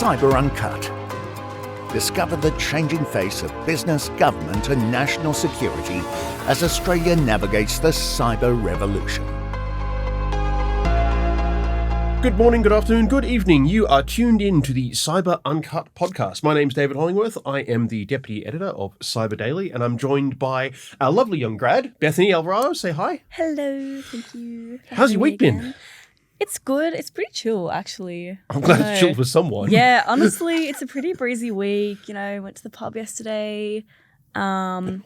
Cyber Uncut. Discover the changing face of business, government and national security as Australia navigates the cyber revolution. Good morning, good afternoon, good evening. You are tuned in to the Cyber Uncut podcast. My name's David Hollingworth. I am the Deputy Editor of Cyber Daily, and I'm joined by our lovely young grad, Bethany Alvaro. Say hi. Hello, thank you. How's your week been? It's good. It's pretty chill, actually. I'm glad it's chilled for someone. Yeah, honestly, it's a pretty breezy week. You know, went to the pub yesterday. Well,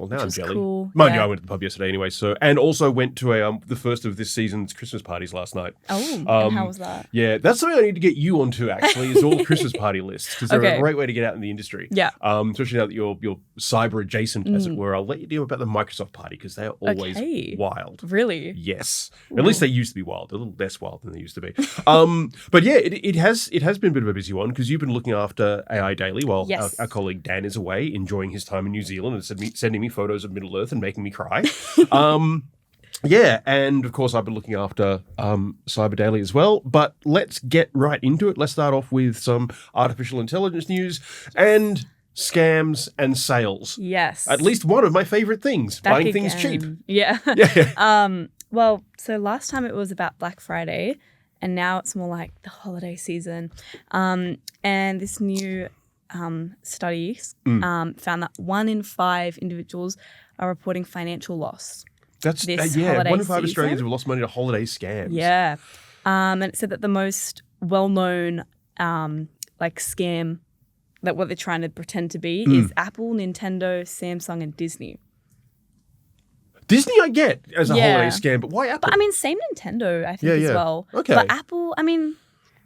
now I'm jelly. Cool. Mind you, I went to the pub yesterday anyway. And also went to the first of this season's Christmas parties last night. Oh, and how was that? Yeah, that's something I need to get you onto. Actually, is all Christmas party lists because they're Okay. a great way to get out in the industry. Yeah. Especially now that you're cyber adjacent, as it were. I'll let you deal about the Microsoft party because they are always wild. Really? Yes. At least they used to be wild. They're a little less wild than they used to be. But yeah, it has been a bit of a busy one because you've been looking after AI Daily while our colleague Dan is away enjoying his time in New Zealand and sending me photos of Middle Earth and making me cry. Yeah, and of course I've been looking after Cyber Daily as well. But let's get right into it. Let's start off with some artificial intelligence news and scams and sales. Yes. At least one of my favourite things, buying things cheap. Yeah. Yeah. Well, so last time it was about Black Friday, and now it's more like the holiday season. And this new study found that 1 in 5 individuals are reporting financial loss. That's this 1 holiday in 5 season. Australians have lost money to holiday scams. Yeah. And it said that the most well-known scam, that what they're trying to pretend to be, is Apple, Nintendo, Samsung, and Disney. Disney I get as a holiday scam, but why Apple? But I mean, same Nintendo, I think, as well. Okay. But Apple, I mean,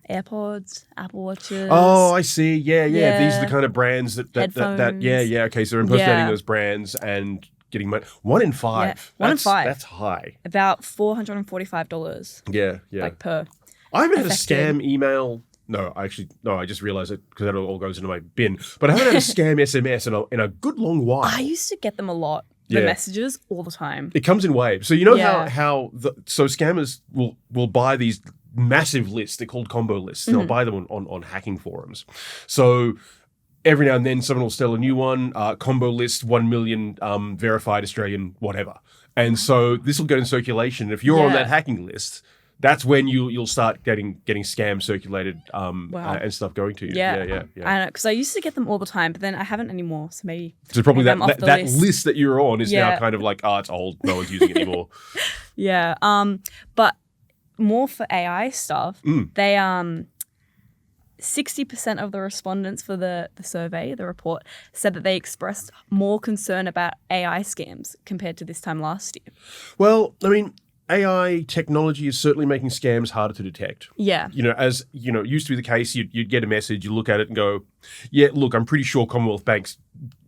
AirPods, Apple Watches. Oh, I see. Yeah. These are the kind of brands that Headphones. yeah. Okay, so they're impersonating those brands and getting money. 1 in 5. Yeah. 1 in 5. That's high. About $445. Yeah. Like per. I haven't had a scam email. No, I just realized it because that all goes into my bin. But I haven't had a scam SMS in a good long while. I used to get them a lot. The messages all the time. It comes in waves. So you know how scammers will buy these massive lists. They're called combo lists. They'll buy them on hacking forums. So every now and then someone will sell a new one, combo list, 1 million verified Australian whatever. And so this will get in circulation. If you're on that hacking list, that's when you'll start getting scams circulated and stuff going to you. Yeah. I know, because I used to get them all the time, but then I haven't anymore. So maybe. So probably that list. list that you're on is now kind of like, it's old. No one's using it anymore. Yeah. But more for AI stuff, they 60% of the respondents for the survey, the report, said that they expressed more concern about AI scams compared to this time last year. Well, I mean, AI technology is certainly making scams harder to detect. Yeah. As it used to be the case, you'd get a message, you look at it and go, yeah, look, I'm pretty sure Commonwealth Bank's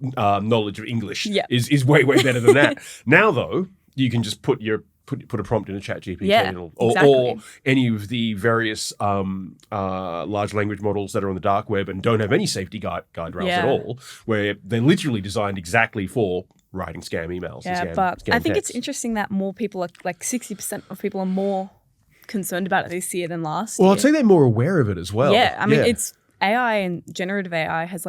knowledge of English is way, way better than that. Now, though, you can just put a prompt in a chat GPT or any of the various large language models that are on the dark web and don't have any safety guardrails at all, where they're literally designed exactly for writing scam emails. Yeah, but I think it's interesting that more people are, like 60% of people are more concerned about it this year than last year. Well, I'd say they're more aware of it as well. Yeah, I mean, it's AI and generative AI has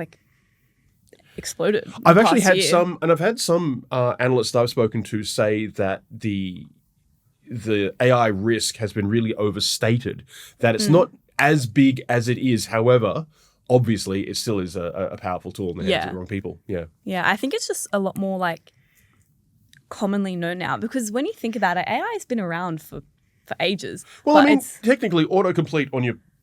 exploded. I've actually had some analysts that I've spoken to say that the AI risk has been really overstated, that it's not as big as it is. However, obviously, it still is a powerful tool in the hands of the wrong people. Yeah. Yeah, I think it's just a lot more commonly known now, because when you think about it, AI has been around for ages. Well, I mean, technically, autocomplete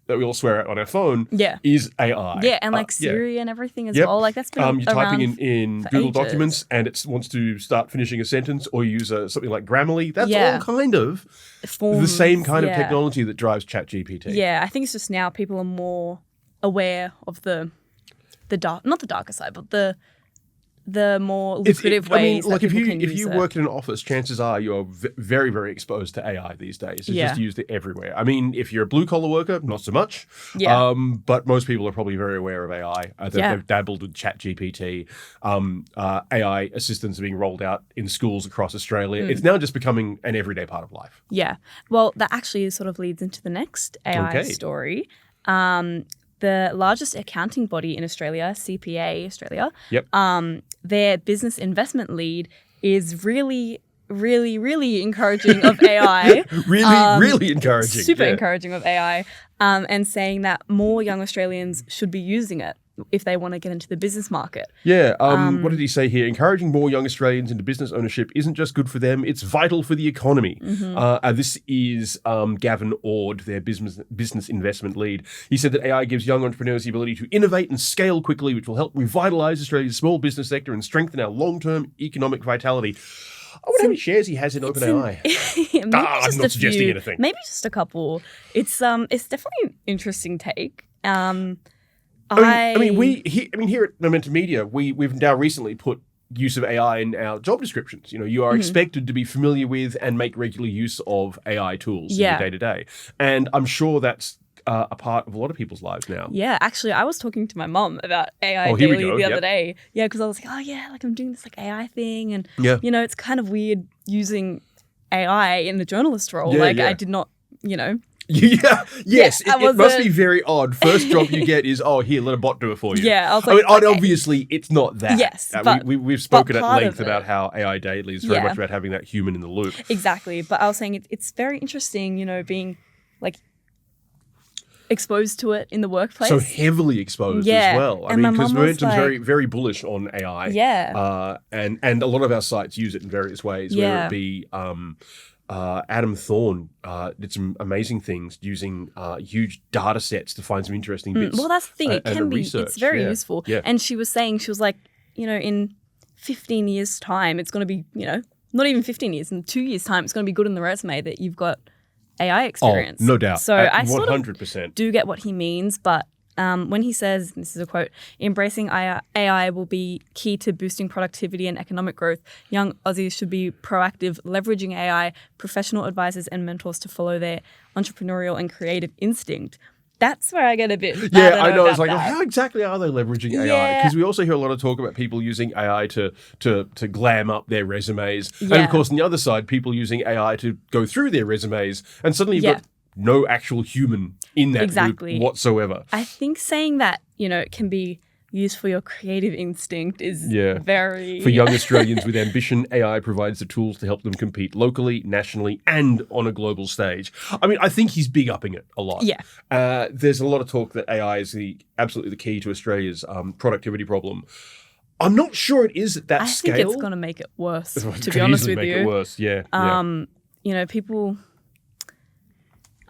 that we all swear at on our phone is AI. Yeah, and Siri and everything as well. That's been you're typing around in for Google ages. Documents and it wants to start finishing a sentence or use something like Grammarly. That's all kind of the same kind of technology that drives ChatGPT. Yeah, I think it's just now people are more aware of the dark, not the darker side, but the more lucrative ways. If you work in an office, chances are you're very, very exposed to AI these days. It's just used everywhere. I mean, if you're a blue collar worker, not so much. Yeah. But most people are probably very aware of AI. They've dabbled with ChatGPT. AI assistants are being rolled out in schools across Australia. It's now just becoming an everyday part of life. Yeah. Well, that actually sort of leads into the next AI story. the largest accounting body in Australia, CPA Australia, Yep. their business investment lead is really encouraging of AI. really encouraging. Super encouraging of AI, and saying that more young Australians should be using it if they want to get into the business market. Yeah. What did he say here? Encouraging more young Australians into business ownership isn't just good for them, it's vital for the economy. This is Gavin Ord, their business investment lead. He said that AI gives young entrepreneurs the ability to innovate and scale quickly, which will help revitalise Australia's small business sector and strengthen our long-term economic vitality. I wonder how many shares he has in OpenAI. I'm not suggesting anything. Maybe just a couple. It's definitely an interesting take. I mean, here at Momentum Media, we've now recently put use of AI in our job descriptions. You are expected to be familiar with and make regular use of AI tools in your day-to-day. And I'm sure that's a part of a lot of people's lives now. Yeah, actually, I was talking to my mom about AI daily the other day. Yeah, because I was like, I'm doing this AI thing. And, it's kind of weird using AI in the journalist role. I did not, Yes, it must be very odd. First job you get is, here, let a bot do it for you. Yeah, I was like, obviously it's not that. Yes, we've spoken at length about how AI daily is very much about having that human in the loop. Exactly, but I was saying it's very interesting, being exposed to it in the workplace. So heavily exposed as well. I mean, because Momentum's very, very bullish on AI. Yeah. And a lot of our sites use it in various ways, whether it be Adam Thorne did some amazing things using huge data sets to find some interesting bits. Well, that's the thing. It can be. It's very useful. Yeah. And she was like, in 15 years' time, it's going to be, not even 15 years, in 2 years' time, it's going to be good in the resume that you've got AI experience. Oh, no doubt. So I 100%. do get what he means, but when he says, this is a quote, embracing AI will be key to boosting productivity and economic growth. Young Aussies should be proactive, leveraging AI, professional advisors and mentors to follow their entrepreneurial and creative instinct. That's where I get a bit. I know. It's like, how exactly are they leveraging AI? Because we also hear a lot of talk about people using AI to glam up their resumes, and of course, on the other side, people using AI to go through their resumes, and suddenly you've got no actual human in that group whatsoever. I think saying that it can be used for your creative instinct is very... For young Australians with ambition, AI provides the tools to help them compete locally, nationally, and on a global stage. I mean, I think he's big upping it a lot. Yeah. There's a lot of talk that AI is absolutely the key to Australia's productivity problem. I'm not sure it is at that scale. I think it's going to make it worse, to be honest with you. Make it worse, yeah. People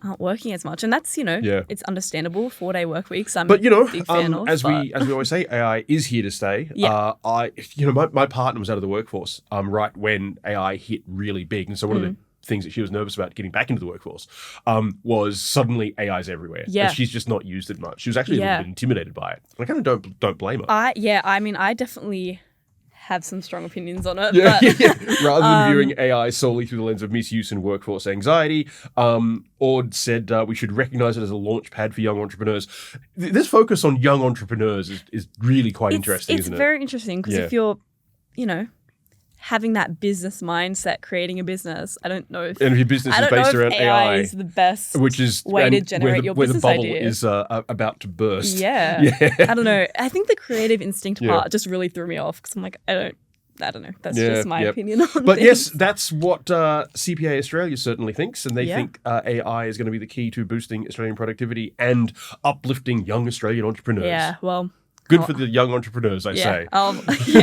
aren't working as much, and that's it's understandable. 4-day work weeks. I'm a big fan of. As we always say, AI is here to stay. Yeah. My partner was out of the workforce right when AI hit really big, and so one of the things that she was nervous about getting back into the workforce was suddenly AI's everywhere. Yeah. And she's just not used it much. She was actually a little bit intimidated by it. I kind of don't blame her. I definitely have some strong opinions on it. Rather than viewing AI solely through the lens of misuse and workforce anxiety, Ord said we should recognise it as a launch pad for young entrepreneurs. This focus on young entrepreneurs is really quite interesting, isn't it? It's very interesting because if you're, having that business mindset, creating a business, I don't know if... And if your business is based around AI is the best way to generate your business idea. Where the bubble is about to burst. Yeah. I don't know. I think the creative instinct part just really threw me off because I'm like, I don't know. That's just my opinion on things. Yes, that's what CPA Australia certainly thinks, and they think AI is going to be the key to boosting Australian productivity and uplifting young Australian entrepreneurs. Yeah, well... Good for the young entrepreneurs, I say. See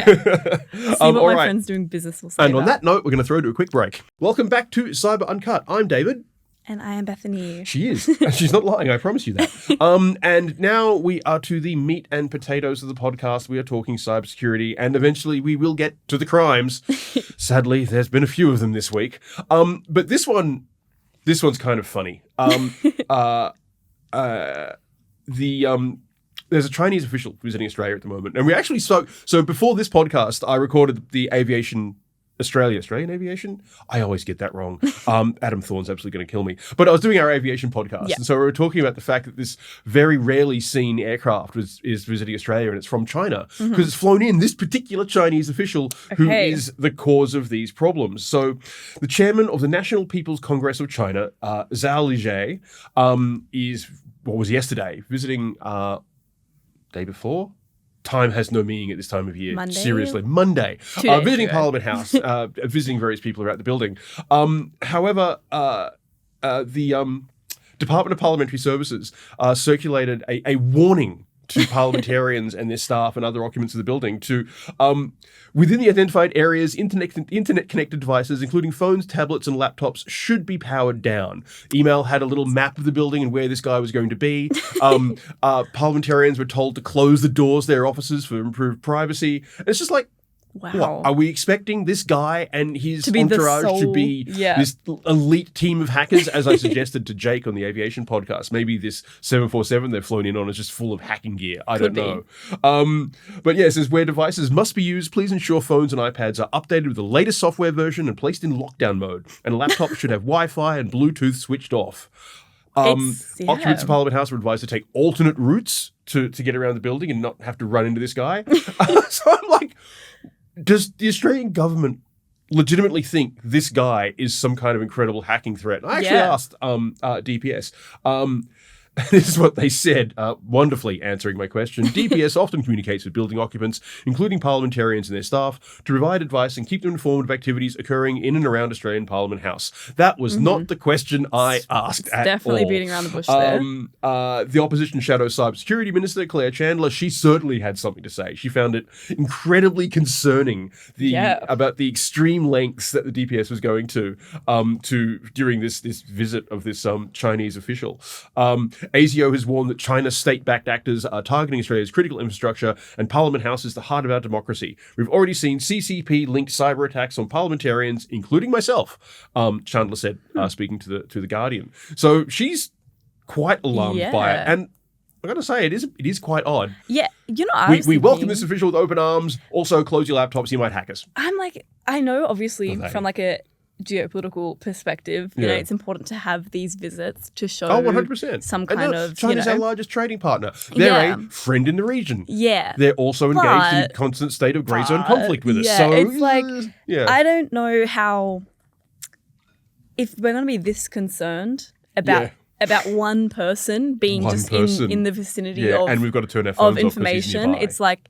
what my friends doing business will say. And on that note, we're going to throw to a quick break. Welcome back to Cyber Uncut. I'm David. And I am Bethany. She is. She's not lying, I promise you that. And now we are to the meat and potatoes of the podcast. We are talking cybersecurity, and eventually we will get to the crimes. Sadly, there's been a few of them this week. But this one's kind of funny. There's a Chinese official visiting Australia at the moment. And we actually spoke... So before this podcast, I recorded the Australian Aviation? I always get that wrong. Adam Thorne's absolutely going to kill me. But I was doing our aviation podcast. And so we were talking about the fact that this very rarely seen aircraft is visiting Australia, and it's from China. Because it's flown in this particular Chinese official who is the cause of these problems. So the chairman of the National People's Congress of China, Zhao Lijie, is what was yesterday, visiting day before. Time has no meaning at this time of year. Monday? Seriously, Monday. 2 days visiting ago. Parliament House, visiting various people around the building. However, the Department of Parliamentary Services circulated a warning to parliamentarians and their staff and other occupants of the building to, within the identified areas, internet-connected devices, including phones, tablets, and laptops, should be powered down. Email had a little map of the building and where this guy was going to be. Parliamentarians were told to close the doors of their offices for improved privacy. And it's just like, Wow. what, are we expecting this guy and his To be the entourage to be yeah. this elite team of hackers, as I suggested to Jake on the aviation podcast? Maybe this 747 they've flown in on is just full of hacking gear. I don't know. But yeah, it says where devices must be used, please ensure phones and iPads are updated with the latest software version and placed in lockdown mode. And laptops should have Wi-Fi and Bluetooth switched off. Occupants of Parliament House were advised to take alternate routes to get around the building and not have to run into this guy. So I'm like, does the Australian government legitimately think this guy is some kind of incredible hacking threat? And I actually asked DPS. This is what they said, wonderfully answering my question. DPS often communicates with building occupants, including parliamentarians and their staff, to provide advice and keep them informed of activities occurring in and around Australian Parliament House. That was not the question I asked at Definitely all. beating around the bush there. The opposition shadow cybersecurity minister, Claire Chandler, she certainly had something to say. She found it incredibly concerning about the extreme lengths that the DPS was going to during this visit of this Chinese official. ASIO has warned that China's state-backed actors are targeting Australia's critical infrastructure, and Parliament House is the heart of our democracy. We've already seen CCP-linked cyber attacks on parliamentarians, including myself, Chandler said, speaking to the Guardian. So she's quite alarmed by it. And I got to say, it is quite odd. Yeah, we welcome this official with open arms. Also, close your laptops. You might hack us. I'm like, I know, obviously, from like a geopolitical perspective, you know, it's important to have these visits to show 100%. some kind of, China's our largest trading partner. They're a friend in the region. Yeah. They're also engaged in a constant state of grey zone conflict with us. So it's like, I don't know how, if we're going to be this concerned about one person being in the vicinity of, and we've got to turn our phones of information, it's like,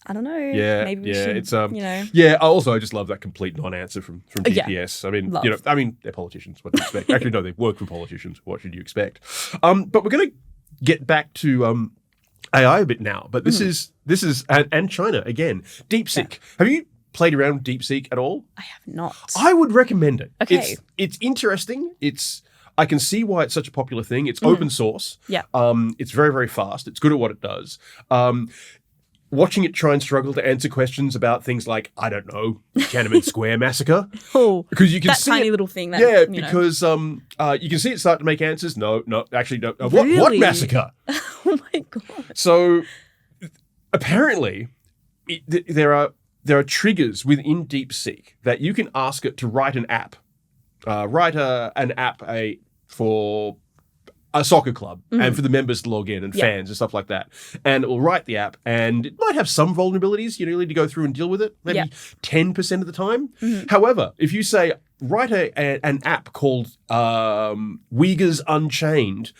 I don't know. Yeah, maybe we should, it's Yeah. Also, I just love that complete non-answer from DPS. I mean, they're politicians. What do you expect? Actually, no, they work for politicians. What should you expect? But we're going to get back to AI a bit now. But this is and China again. DeepSeek. Yeah. Have you played around with DeepSeek at all? I have not. I would recommend it. Okay. It's interesting. I can see why it's such a popular thing. It's open source. Yeah. It's very, very fast. It's good at what it does. Watching it try and struggle to answer questions about things like, I don't know, Tiananmen Square massacre. Oh, because you can see tiny little thing. That, because you can see it start to make answers. No, actually, no. Really? What massacre? Oh my God. So apparently, there are triggers within DeepSeek that you can ask it to write an app. For a soccer club and for the members to log in and fans and stuff like that. And it will write the app, and it might have some vulnerabilities. You need to go through and deal with it, maybe 10% of the time. However, if you say, write an app called Uyghurs Unchained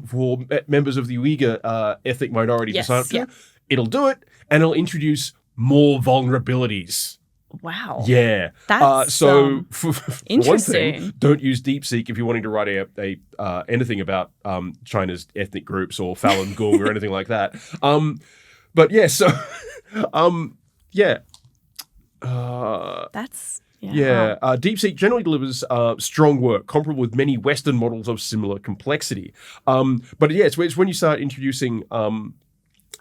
for members of the Uyghur ethnic minority to sign up to, it'll do it, and it'll introduce more vulnerabilities. Wow. Yeah. That's for interesting. one thing, don't use DeepSeek if you're wanting to write anything about China's ethnic groups or Falun Gong or anything like that. But yeah, so that's DeepSeek generally delivers strong work, comparable with many Western models of similar complexity. But yeah, it's when you start introducing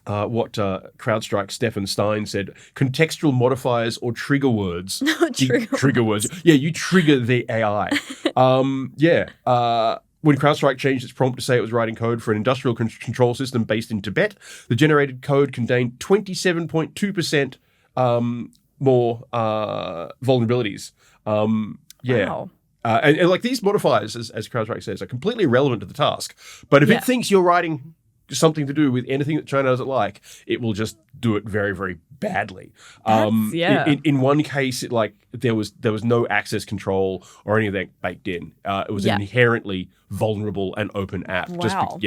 what CrowdStrike Stefan Stein said, contextual modifiers or trigger words. Trigger words. Yeah, you trigger the AI. When CrowdStrike changed its prompt to say it was writing code for an industrial control system based in Tibet, the generated code contained 27.2% more vulnerabilities. Wow. And like these modifiers, as CrowdStrike says, are completely irrelevant to the task. But if it thinks you're writing something to do with anything that China doesn't like, it will just do it very, very badly. In one case, there was no access control or anything baked in. It was an inherently vulnerable and open app. Wow.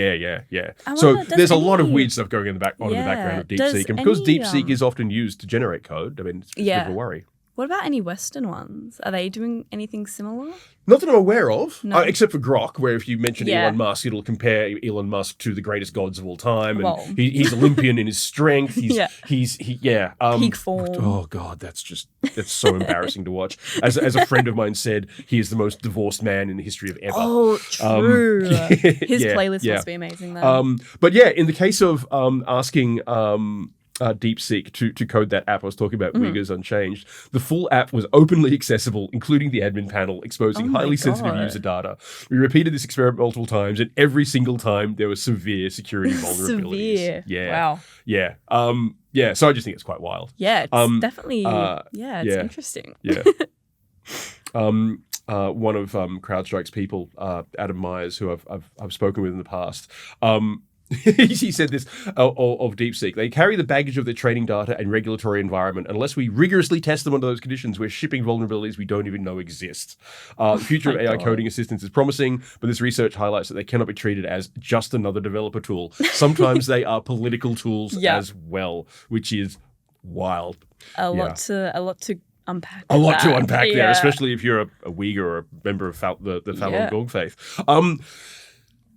So there's a lot of weird stuff going on in the background of DeepSeek, and because DeepSeek is often used to generate code, I mean, it's a bit of a worry. What about any Western ones? Are they doing anything similar? Not that I'm aware of, No. Except for Grok, where if you mention Elon Musk, it'll compare Elon Musk to the greatest gods of all time, and he's Olympian in his strength. He's peak form. Oh God, that's so embarrassing to watch. As a friend of mine said, he is the most divorced man in the history of ever. Oh, true. His playlist must be amazing though. But yeah, in the case of asking DeepSeek to code that app I was talking about, Uyghurs Unchanged, the full app was openly accessible, including the admin panel, exposing highly sensitive user data. We repeated this experiment multiple times, and every single time there was severe security vulnerabilities. Severe. Yeah. Wow. Yeah. So I just think it's quite wild. Yeah, it's definitely. It's interesting. Yeah. One of CrowdStrike's people, Adam Myers, who I've spoken with in the past, he said this of DeepSeek. They carry the baggage of their training data and regulatory environment. Unless we rigorously test them under those conditions, we're shipping vulnerabilities we don't even know exist. The future of AI coding assistance is promising, but this research highlights that they cannot be treated as just another developer tool. Sometimes they are political tools as well, which is wild. A lot to unpack. A lot to unpack there, especially if you're a Uyghur or a member of the Falun Gong faith.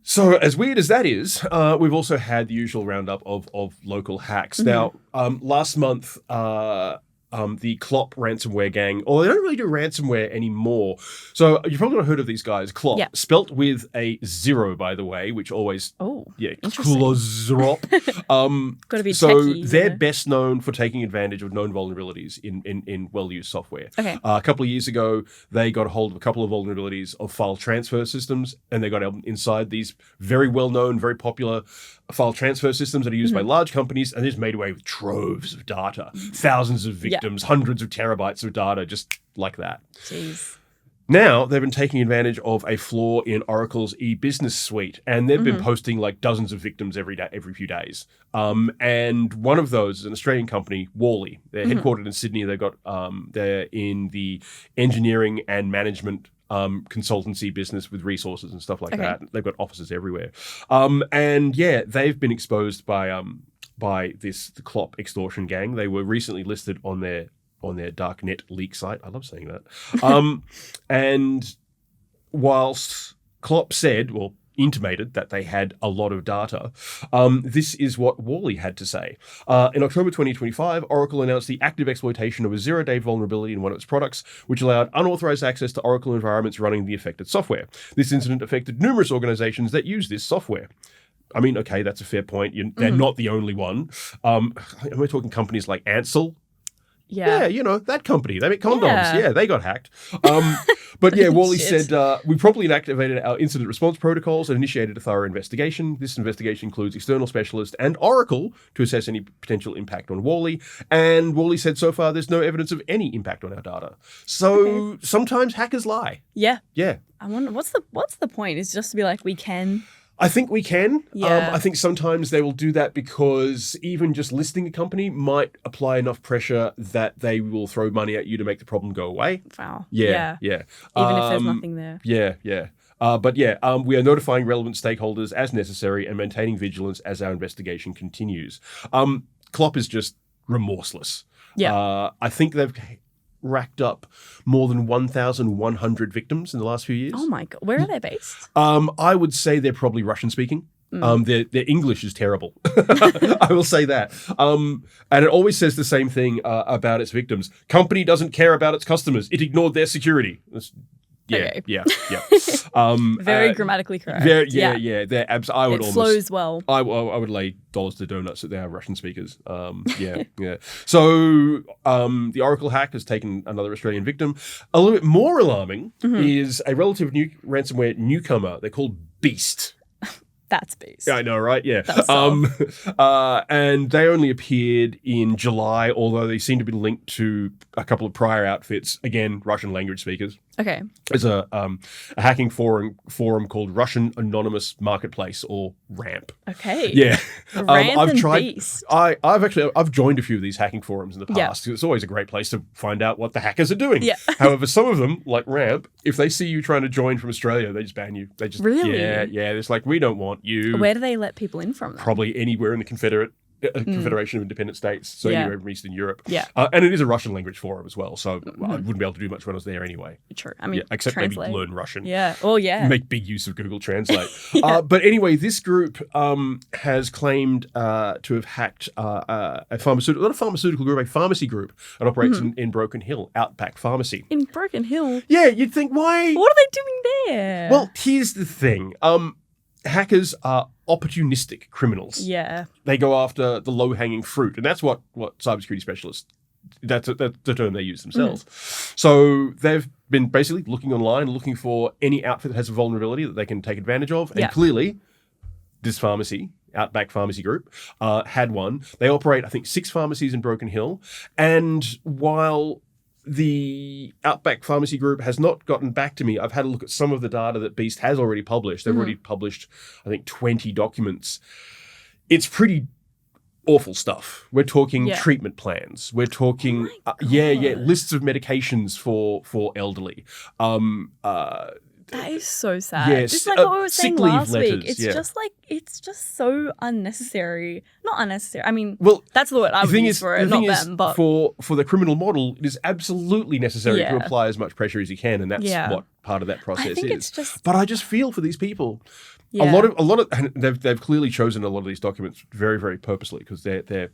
So as weird as that is, we've also had the usual roundup of local hacks. Now, last month, the Clop ransomware gang, or they don't really do ransomware anymore. So you've probably not heard of these guys. Clop, spelt with a 0, by the way, which always, Clozrop. Got to be so techie, they're best known for taking advantage of known vulnerabilities in well-used software. Okay. A couple of years ago, they got a hold of a couple of vulnerabilities of file transfer systems, and they got inside these very well-known, very popular file transfer systems that are used by large companies, and just made away with troves of data, thousands of victims, hundreds of terabytes of data, just like that. Jeez. Now, they've been taking advantage of a flaw in Oracle's e-business suite, and they've been posting like dozens of victims every few days. And one of those is an Australian company, Worley. They're headquartered in Sydney. They've got they're in the engineering and management consultancy business with resources and stuff like that. They've got offices everywhere. And they've been exposed by the Clop extortion gang. They were recently listed on their darknet leak site. I love saying that. And whilst Clop intimated that they had a lot of data, this is what Worley had to say. In October 2025, Oracle announced the active exploitation of a zero-day vulnerability in one of its products, which allowed unauthorized access to Oracle environments running the affected software. This incident affected numerous organizations that use this software. I mean, okay, that's a fair point. They're not the only one. We're talking companies like Ansel. Yeah, that company. They make condoms. Yeah, they got hacked. But Worley said, we promptly activated our incident response protocols and initiated a thorough investigation. This investigation includes external specialists and Oracle to assess any potential impact on Worley. And Worley said, so far, there's no evidence of any impact on our data. So sometimes hackers lie. Yeah. Yeah. I wonder, what's the point? Is just to be like, we can... I think we can. Yeah. I think sometimes they will do that because even just listing a company might apply enough pressure that they will throw money at you to make the problem go away. Wow. Yeah. Even if there's nothing there. Yeah. We are notifying relevant stakeholders as necessary and maintaining vigilance as our investigation continues. Clop is just remorseless. Yeah. I think they've racked up more than 1,100 victims in the last few years. Oh my God. Where are they based? I would say they're probably Russian speaking. Their English is terrible. I will say that. And it always says the same thing about its victims. Company doesn't care about its customers. It ignored their security. Yeah. Very grammatically correct. Yeah. They're I would it flows well. I would lay dollars to donuts that they are Russian speakers. Yeah. So the Oracle hack has taken another Australian victim. A little bit more alarming is a relative new ransomware newcomer. They're called Beast. That's Beast. I know, right? Yeah. And they only appeared in July, although they seem to be linked to a couple of prior outfits. Again, Russian language speakers. Okay. There's a hacking forum called Russian Anonymous Marketplace, or RAMP. Okay. Yeah. RAMP I've and tried. Beast. I've joined a few of these hacking forums in the Yeah. past. It's always a great place to find out what the hackers are doing. Yeah. However, some of them, like RAMP, if they see you trying to join from Australia, they just ban you. They just Really? Yeah. It's like, we don't want you. Where do they let people in from? Then? Probably anywhere in the Confederation of Independent States, so anywhere in Eastern Europe. Yeah. And it is a Russian language forum as well, so I wouldn't be able to do much when I was there anyway. True. I mean, except translate. maybe learn Russian. Yeah. Oh, yeah. Make big use of Google Translate. But anyway, this group has claimed to have hacked a pharmaceutical group, a pharmacy group that operates in Broken Hill, Outback Pharmacy. In Broken Hill? Yeah, you'd think, why? What are they doing there? Well, here's the thing. Hackers are opportunistic criminals. Yeah. They go after the low-hanging fruit, and that's what cybersecurity specialists, that's the term they use themselves. So they've been basically looking online, looking for any outfit that has a vulnerability that they can take advantage of, and clearly this pharmacy, Outback Pharmacy Group, had one. They operate, I think, 6 pharmacies in Broken Hill, and while the Outback Pharmacy Group has not gotten back to me, I've had a look at some of the data that Beast has already published. They've already published, I think, 20 documents. It's pretty awful stuff. We're talking treatment plans. We're talking, lists of medications for elderly. That is so sad. Yes, just like what we were saying last letters, week. It's just so unnecessary. Not unnecessary. I mean, well, that's the word I would use for it, not them. But for the criminal model, it is absolutely necessary to apply as much pressure as you can, and that's what part of that process I think is. It's just, but I just feel for these people. Yeah. A lot of they've clearly chosen a lot of these documents very, very purposely, because they're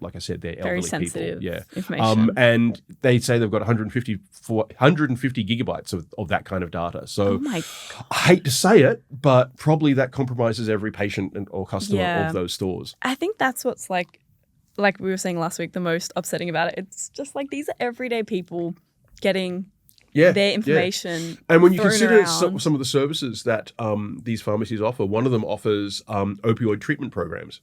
like I said, they're very elderly sensitive people. Yeah. information. And they say they've got 150 gigabytes of that kind of data. So oh my God. I hate to say it, but probably that compromises every patient or customer of those stores. I think that's what's like we were saying last week, the most upsetting about it. It's just like these are everyday people getting their information. And when you consider around. some of the services that these pharmacies offer, one of them offers opioid treatment programs.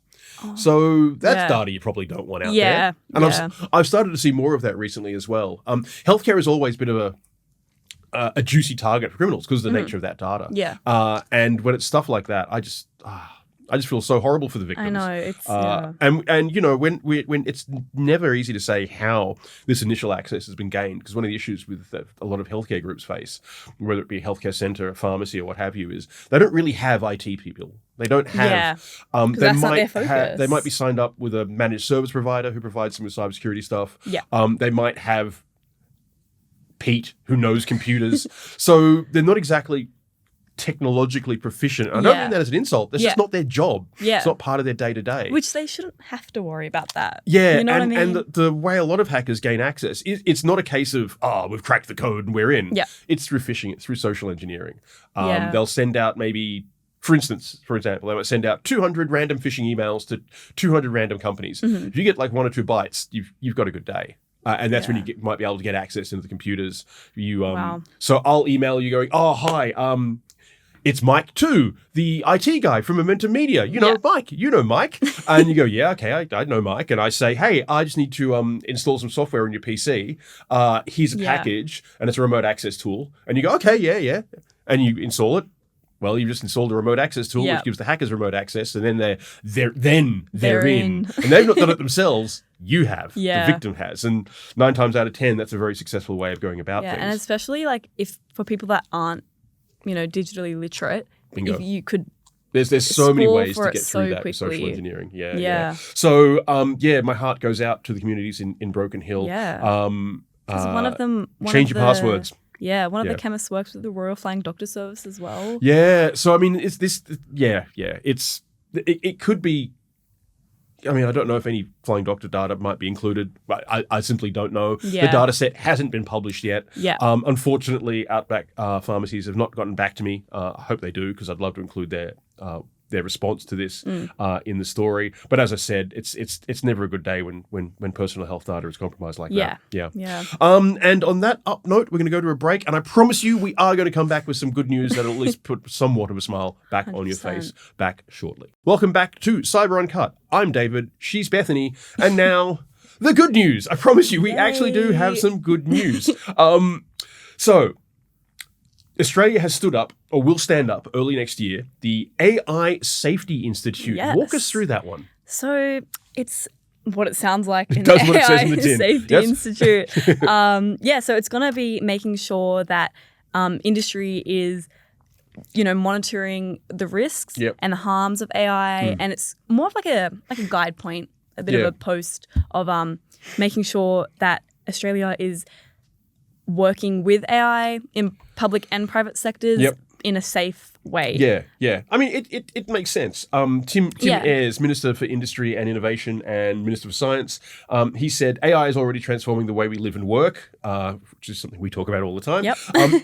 So that's data you probably don't want out there. And I've started to see more of that recently as well. Healthcare has always been a juicy target for criminals because of the nature of that data. Yeah. And when it's stuff like that, I just feel so horrible for the victims. I know it's and you know when it's never easy to say how this initial access has been gained, because one of the issues with a lot of healthcare groups face, whether it be a healthcare center, a pharmacy, or what have you, is they don't really have IT people. They don't have. They that's not their focus. They might be signed up with a managed service provider who provides them with cybersecurity stuff. Yeah. They might have Pete who knows computers, so they're not exactly technologically proficient. I don't mean that as an insult. That's just not their job. Yeah. It's not part of their day-to-day. Which they shouldn't have to worry about that. Yeah, you know what I mean? And the way a lot of hackers gain access, it's not a case of, we've cracked the code and we're in. Yeah. It's through phishing. It's through social engineering. They'll send out maybe, for example, they might send out 200 random phishing emails to 200 random companies. If you get like 1 or 2 bites, you've got a good day. And that's when you might be able to get access into the computers. So I'll email you going, oh, hi, it's Mike too, the IT guy from Momentum Media. Mike. You know Mike. And you go, yeah, okay, I know Mike. And I say, hey, I just need to install some software on your PC. Here's a package, and it's a remote access tool. And you go, okay, yeah. And you install it. Well, you just installed a remote access tool, which gives the hackers remote access, and then they're in. And they've not done it themselves. You have. Yeah. The victim has. And 9 times out of 10, that's a very successful way of going about things. And especially like if for people that aren't, digitally literate, Bingo. if you could There's so many ways to for it get through so that with social quickly. engineering. Yeah. So, my heart goes out to the communities in Broken Hill. Yeah. 'Cause one of them change your passwords. Yeah, one of the chemists works with the Royal Flying Doctor Service as well. Yeah. So I mean, it's this. Yeah. It could be. I mean, I don't know if any Flying Doctor data might be included. I simply don't know. Yeah. The data set hasn't been published yet. Yeah. Unfortunately, Outback pharmacies have not gotten back to me. I hope they do, because I'd love to include their response to this in the story. But as I said, it's never a good day when personal health data is compromised like that. Yeah. And on that up note, we're going to go to a break, and I promise you we are going to come back with some good news that'll at least put somewhat of a smile back 100%. On your face back shortly. Welcome back to Cyber Uncut. I'm David, she's Bethany, and now the good news. I promise you we actually do have some good news. So Australia has stood up, or will stand up early next year, the AI Safety Institute. Yes. Walk us through that one. So it's what it sounds like in does the what it says AI in the tin. Safety Yes. Institute. So it's going to be making sure that industry is, monitoring the risks and the harms of AI, and it's more of like a guide point, a bit of a post of making sure that Australia is working with AI in public and private sectors in a safe way. Yeah. I mean, it makes sense. Tim Ayres, Minister for Industry and Innovation and Minister for Science, he said AI is already transforming the way we live and work, which is something we talk about all the time.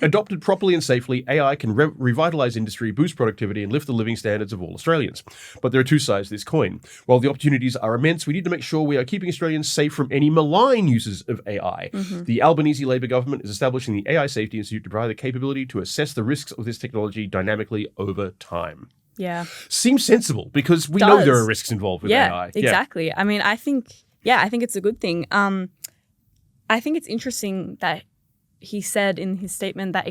Adopted properly and safely, AI can revitalize industry, boost productivity, and lift the living standards of all Australians. But there are two sides to this coin. While the opportunities are immense, we need to make sure we are keeping Australians safe from any malign uses of AI. The Albanese Labor government is establishing the AI Safety Institute to provide the capability to assess the risks of this technology dynamically over time. Yeah. Seems sensible because we know there are risks involved with AI. Exactly. I mean, I think it's a good thing. I think it's interesting that he said in his statement that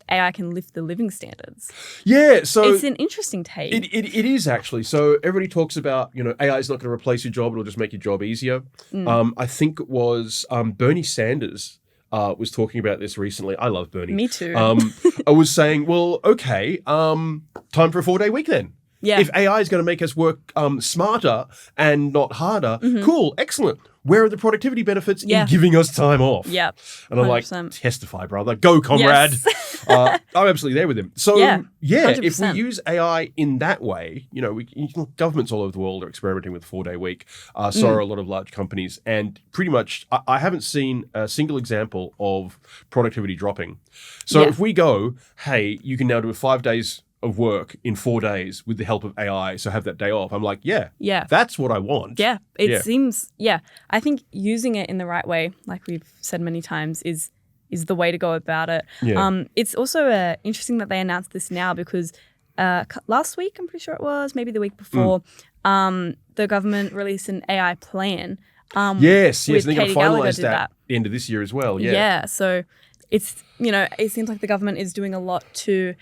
AI can lift the living standards. Yeah, so it's an interesting take. It is actually. So everybody talks about, AI is not going to replace your job, it'll just make your job easier. I think it was Bernie Sanders was talking about this recently. I love Bernie. Me too. I was saying, well, okay, time for a 4-day week then. Yeah. If AI is going to make us work smarter and not harder, cool, excellent. Where are the productivity benefits in giving us time off? Yeah. And I'm 100%. like, testify, brother. Go, comrade. Yes. I'm absolutely there with him. So, yeah, 100%. if we use AI in that way, governments all over the world are experimenting with a 4-day week. So are a lot of large companies. And pretty much, I haven't seen a single example of productivity dropping. So if we go, hey, you can now do 5 days of work in 4 days with the help of AI, so have that day off. I'm like, that's what I want. Yeah, seems, I think using it in the right way, like we've said many times, is the way to go about it. Yeah. It's also interesting that they announced this now because last week, I'm pretty sure it was, maybe the week before, the government released an AI plan. Yes, and they're going to Katie Gallagher finalise did that the end of this year as well. Yeah, so it's, it seems like the government is doing a lot to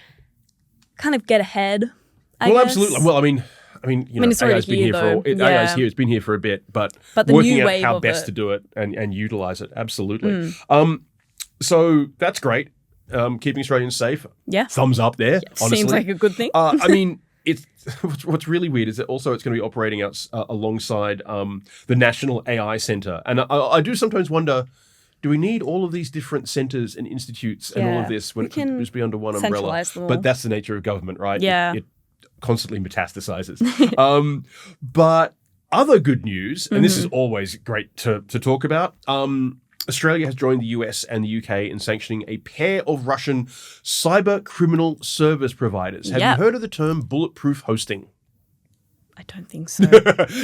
kind of get ahead, I guess. Absolutely. Well, I mean, it's already AI's been here though. AI's here. It's been here for a bit, but the working new out wave how of best it. to do it and utilize it. Absolutely. So that's great. Keeping Australians safe. Yeah. Thumbs up there. Honestly, seems like a good thing. I mean, it's what's really weird is that also it's going to be operating out alongside the National AI Centre, and I do sometimes wonder. Do we need all of these different centres and institutes and all of this when it could just be under one umbrella? Them all. But that's the nature of government, right? Yeah. It constantly metastasizes. But other good news, and this is always great to talk about, Australia has joined the US and the UK in sanctioning a pair of Russian cyber criminal service providers. Have you heard of the term bulletproof hosting? I don't think so.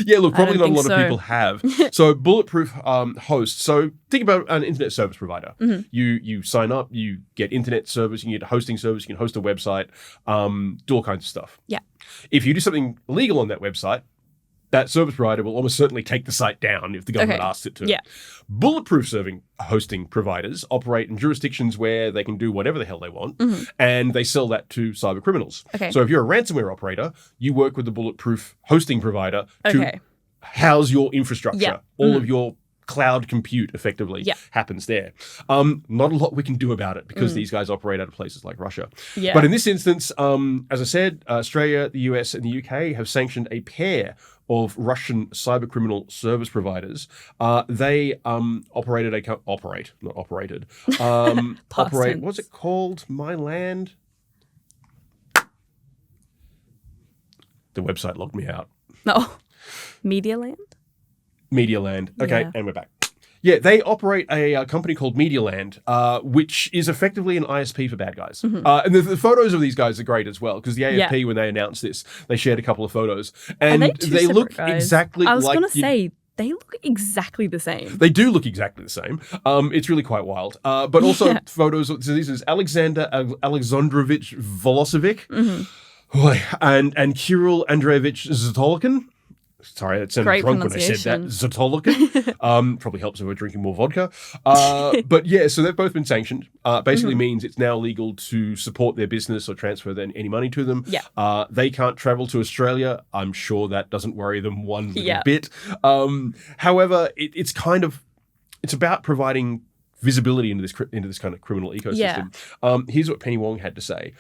Yeah, look, probably not a lot of people have. So bulletproof hosts. So think about an internet service provider. You sign up, you get internet service, you can get a hosting service, you can host a website, do all kinds of stuff. Yeah. If you do something illegal on that website, that service provider will almost certainly take the site down if the government asks it to. Yeah. Bulletproof hosting providers operate in jurisdictions where they can do whatever the hell they want, and they sell that to cyber criminals. Okay. So if you're a ransomware operator, you work with the bulletproof hosting provider to house your infrastructure. Yeah. All of your cloud compute effectively happens there. Not a lot we can do about it because these guys operate out of places like Russia. Yeah. But in this instance, as I said, Australia, the US, and the UK have sanctioned a pair of Russian cyber criminal service providers. They operate. What's it called? My Land. The website logged me out. No, Media Land. Media Land. Okay, and we're back. Yeah, they operate a company called Media Land, which is effectively an ISP for bad guys. And the photos of these guys are great as well, because the AFP, when they announced this, they shared a couple of photos. And they look exactly like... I was going to say, they look exactly the same. They do look exactly the same. It's really quite wild. But also photos... So this is Alexander Alexandrovich Volosevic and Kirill Andreevich Zotolkin. Sorry, it sounded Great drunk when I said that. Zotolican. Probably helps if we're drinking more vodka. But yeah, so they've both been sanctioned. Basically means it's now legal to support their business or transfer any money to them. Yeah. They can't travel to Australia. I'm sure that doesn't worry them one little Yeah. bit. However, it's about providing visibility into this kind of criminal ecosystem. Here's what Penny Wong had to say.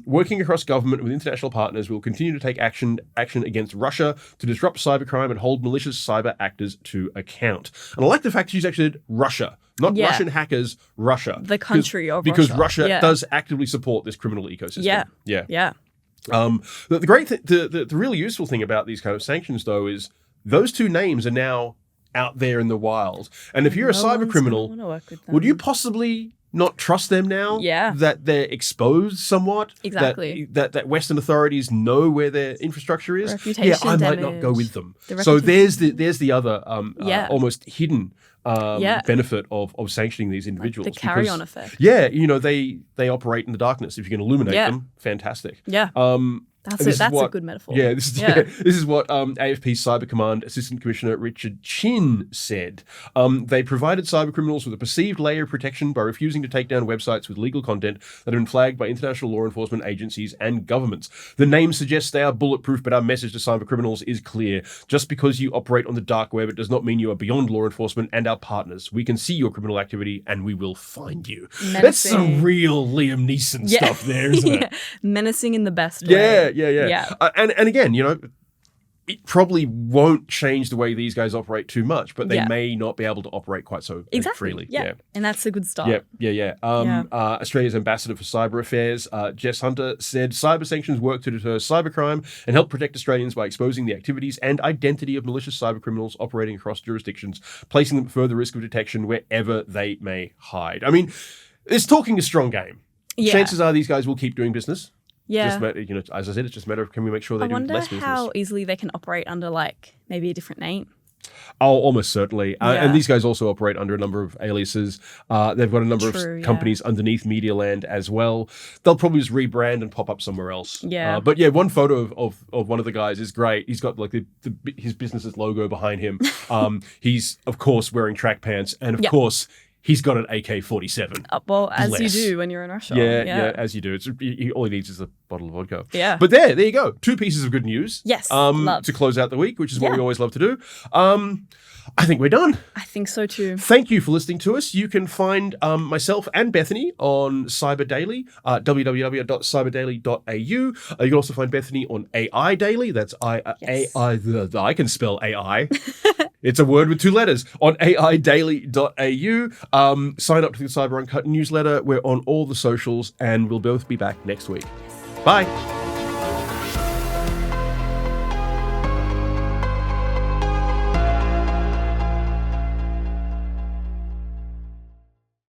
Working across government with international partners, we'll continue to take action against Russia to disrupt cybercrime and hold malicious cyber actors to account. And I like the fact she's actually said Russia, not Russian hackers, Russia. The country of because Russia. Russia does actively support this criminal ecosystem. Yeah. The great thing, the really useful thing about these kind of sanctions, though, is those two names are now out there in the wild. And if you're a cyber criminal, would you possibly not trust them now? Yeah. That they're exposed somewhat? Exactly. That Western authorities know where their infrastructure is? Reputation I damage. might not go with them. So there's the other almost hidden benefit of sanctioning these individuals. Like the carry-on effect. Yeah, they operate in the darkness. If you can illuminate them, fantastic. Yeah. That's a good metaphor. Yeah, this is what AFP Cyber Command Assistant Commissioner Richard Chin said. They provided cyber criminals with a perceived layer of protection by refusing to take down websites with legal content that have been flagged by international law enforcement agencies and governments. The name suggests they are bulletproof, but our message to cyber criminals is clear. Just because you operate on the dark web, it does not mean you are beyond law enforcement and our partners. We can see your criminal activity and we will find you. Menacing. That's some real Liam Neeson stuff there, isn't it? Menacing in the best way. Yeah. And again, it probably won't change the way these guys operate too much, but they may not be able to operate quite so freely. Yeah. And that's a good start. Australia's ambassador for cyber affairs, Jess Hunter, said cyber sanctions work to deter cybercrime and help protect Australians by exposing the activities and identity of malicious cyber criminals operating across jurisdictions, placing them at further risk of detection wherever they may hide. I mean, it's talking a strong game. Yeah. Chances are these guys will keep doing business. Yeah. As I said, it's just a matter of can we make sure they do less business. I wonder how easily they can operate under maybe a different name. Oh, almost certainly. And these guys also operate under a number of aliases. They've got a number of companies underneath Medialand as well. They'll probably just rebrand and pop up somewhere else. Yeah. But yeah, one photo of one of the guys is great. He's got like his business's logo behind him. He's, of course, wearing track pants. And of course, he's got an AK-47. Well, as you do when you're in Russia. Yeah, as you do. All he needs is a bottle of vodka. Yeah. But there you go. 2 pieces of good news. Yes, to close out the week, which is what we always love to do. I think we're done. I think so too. Thank you for listening to us. You can find myself and Bethany on Cyber Daily, www.cyberdaily.au. You can also find Bethany on AI Daily. That's I can spell AI. It's a word with 2 letters. On aidaily.au. Sign up to the Cyber Uncut newsletter. We're on all the socials, and we'll both be back next week. Bye.